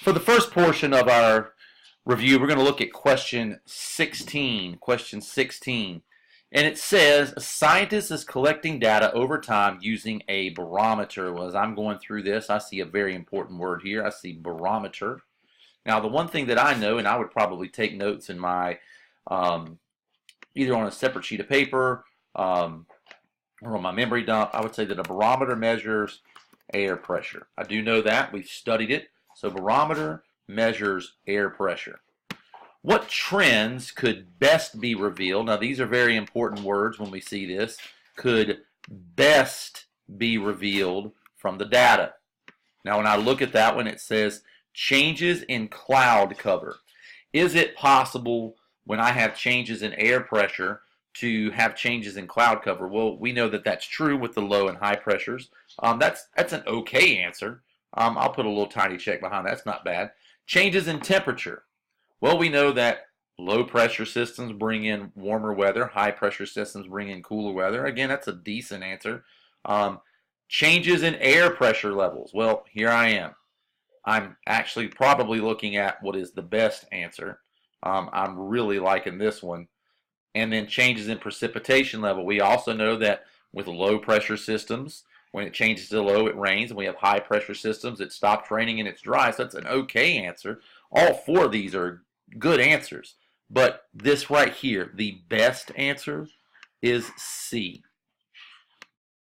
For the first portion of our review, we're going to look at question 16. Question 16. And it says, a scientist is collecting data over time using a barometer. Well, as I'm going through this, I see a very important word here. I see barometer. Now, the one thing that I know, and I would probably take notes in my, either on a separate sheet of paper or on my memory dump, I would say that a barometer measures air pressure. I do know that. We've studied it. So barometer measures air pressure. What trends could best be revealed? Now, these are very important words when we see this. Could best be revealed from the data. Now, when I look at that one, it says changes in cloud cover. Is it possible when I have changes in air pressure to have changes in cloud cover? Well, we know that that's true with the low and high pressures. That's an okay answer. I'll put a little tiny check behind that. That's not bad. Changes in temperature. Well, we know that low pressure systems bring in warmer weather. High pressure systems bring in cooler weather. Again, that's a decent answer. Changes in air pressure levels. Well, here I am. I'm actually probably looking at what is the best answer. I'm really liking this one. And then changes in precipitation level. We also know that with low pressure systems, when it changes to low, it rains. And we have high pressure systems, it stops raining and it's dry. So that's an okay answer. All four of these are good answers. But this right here, the best answer is C.